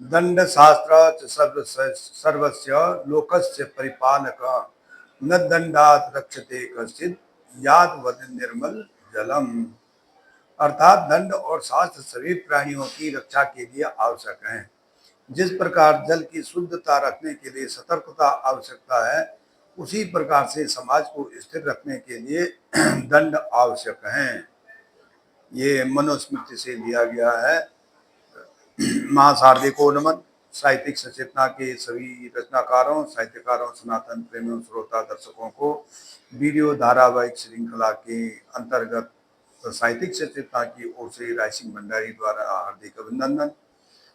दंड शास्त्र सर्वस्य लोकस्य परिपालक न दंडात रक्षते कश्चित याद वद निर्मल जलम। अर्थात दंड और शास्त्र सभी प्राणियों की रक्षा के लिए आवश्यक हैं। जिस प्रकार जल की शुद्धता रखने के लिए सतर्कता आवश्यकता है, उसी प्रकार से समाज को स्थिर रखने के लिए दंड आवश्यक हैं। ये मनुस्मृति से लिया गया है। महासारथी को नमन। साहित्यिक सचेतना के सभी रचनाकारों, साहित्यकारों, सनातन प्रेमियों, श्रोता दर्शकों को वीडियो धारावाहिक श्रृंखला के अंतर्गत साहित्यिक सचेतना की ओर से राय सिंह भंडारी द्वारा हार्दिक अभिनंदन।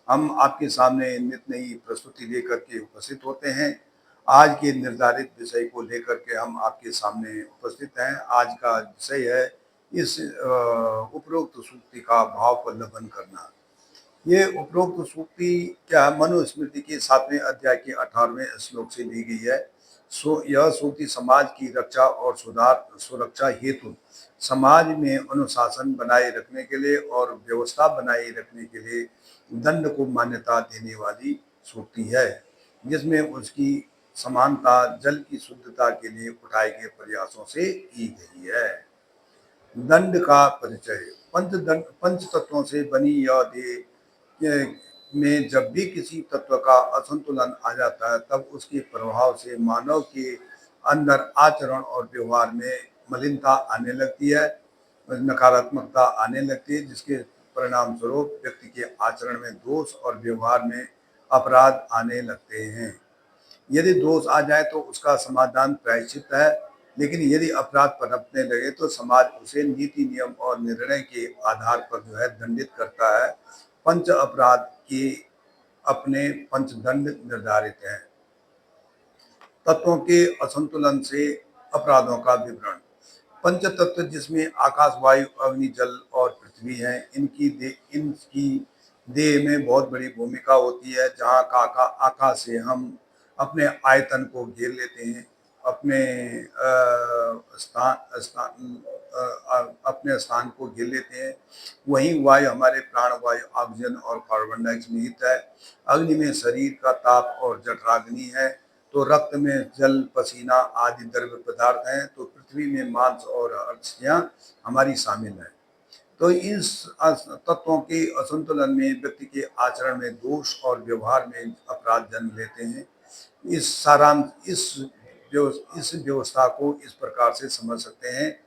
हम आपके सामने नित नई प्रस्तुति लेकर के उपस्थित होते हैं। आज के निर्धारित विषय को लेकर के हम आपके सामने उपस्थित हैं। आज का विषय है इस उपरोक्त सूक्ति का भाव पल्लवन करना। ये उपरोक्त सूक्ति क्या मनुस्मृति के 7वें अध्याय के 18वें श्लोक से ली गई है। यह सूक्ति समाज की रक्षा और सुरक्षा हेतु समाज में अनुशासन बनाए रखने के लिए और व्यवस्था बनाए रखने के लिए दंड को मान्यता देने वाली सूक्ति है, जिसमें उसकी समानता जल की शुद्धता के लिए उठाए गए प्रयासों से की गई है। दंड का परिचय। पंच तत्वों से बनी यह देह में जब भी किसी तत्व का असंतुलन आ जाता है, तब उसके प्रभाव से मानव के अंदर आचरण और व्यवहार में मलिनता आने लगती है, नकारात्मकता आने लगती है, जिसके परिणाम स्वरूप व्यक्ति के आचरण में दोष और व्यवहार में अपराध आने लगते हैं। यदि दोष आ जाए तो उसका समाधान प्रायश्चित है, लेकिन यदि अपराध पनपने लगे तो समाज उसे नीति, नियम और निर्णय के आधार पर जो है दंडित करता है। पंच अपराध के अपने पंचदंड निर्धारित हैं। तत्वों के असंतुलन से अपराधों का विवरण। पंच तत्व, जिसमें आकाश, वायु, अग्नि, जल और पृथ्वी है, इनकी देह में बहुत बड़ी भूमिका होती है। जहाँ का आकाश से हम अपने आयतन को घेर लेते हैं, अपने अपने स्थान को घेर लेते हैं। वहीं वायु हमारे प्राण वायु, ऑक्सीजन और कार्बन डाइऑक्साइड निहित है। अग्नि में शरीर का ताप और जठराग्नि है। तो रक्त में जल, पसीना आदि द्रव्य पदार्थ हैं। तो पृथ्वी में मांस और अस्थियां हमारी शामिल हैं। तो इस तत्वों के असंतुलन में व्यक्ति के आचरण में दोष और व्यवहार में अपराध जन्म लेते हैं। इस व्यवस्था को इस प्रकार से समझ सकते हैं।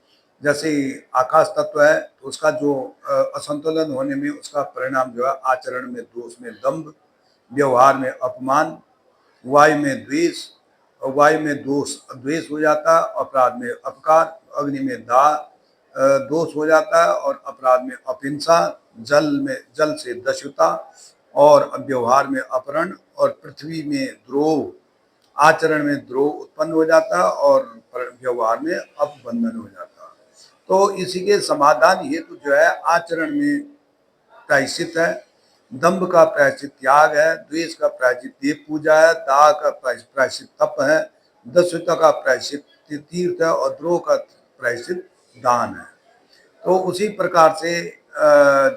जैसे आकाश तत्व है, तो उसका जो असंतुलन होने में उसका परिणाम जो है आचरण में दोष में दंभ, व्यवहार में अपमान, वायु में द्वेष, और वायु में दोष द्वेष हो जाता है, अपराध में अपकार, अग्नि में दोष हो जाता है और अपराध में अहिंसा, जल से दस्युता और व्यवहार में अपहरण, और पृथ्वी में द्रोह, आचरण में द्रोह उत्पन्न हो जाता है और व्यवहार में अपबंधन हो जाता है। तो इसी के समाधान हेतु जो है आचरण में प्रायश्चित है। दंभ का प्रायश्चित त्याग है, द्वेष का प्रायश्चित देव पूजा है, दाह का प्रायश्चित तप है, दस्युता का प्रायश्चित तीर्थ है और द्रोह का प्रायश्चित दान है। तो उसी प्रकार से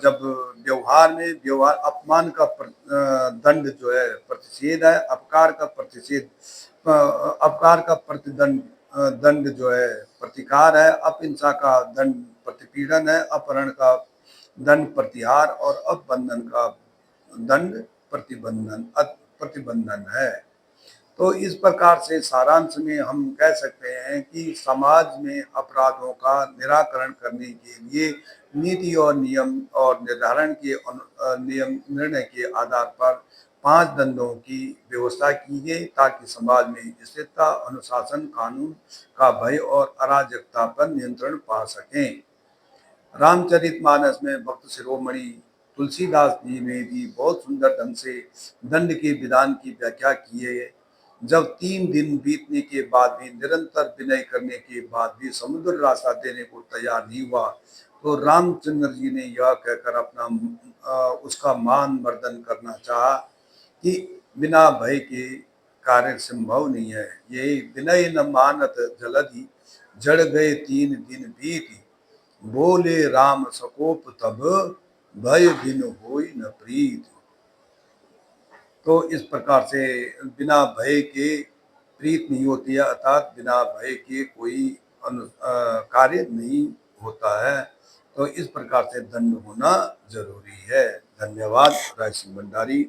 जब व्यवहार अपमान का दंड जो है प्रतिषेध है, अपकार का प्रतिदंड दंड जो है प्रतिकार है, अहिंसा का दंड प्रतिपीड़न है, अपहरण का दंड प्रतिहार और अपबंधन का दंड प्रतिबंधन है। तो इस प्रकार से सारांश में हम कह सकते हैं कि समाज में अपराधों का निराकरण करने के लिए नीति और नियम और निर्णय के आधार पर 5 दंडों की व्यवस्था की गई, ताकि समाज में स्थिरता, अनुशासन, कानून का भय और अराजकता पर नियंत्रण पा सकें। रामचरितमानस में भक्त शिरोमणि तुलसीदास जी ने भी बहुत सुंदर ढंग से दंड के विधान की व्याख्या की है। जब 3 दिन बीतने के बाद भी निरंतर विनय करने के बाद भी समुद्र रास्ता देने को तैयार नहीं हुआ, तो रामचंद्र जी ने यह कहकर उसका मान मर्दन करना चाहा कि बिना भय के कार्य संभव नहीं है। यही विनय न मानत जलधि, जड़ गए 3 दिन बीती, बोले राम सकोप तब, भय बिन होई न प्रीत। तो इस प्रकार से बिना भय के प्रीत नहीं होती है, अर्थात बिना भय के कोई कार्य नहीं होता है। तो इस प्रकार से दंड होना जरूरी है। धन्यवाद। राय सिंह भंडारी।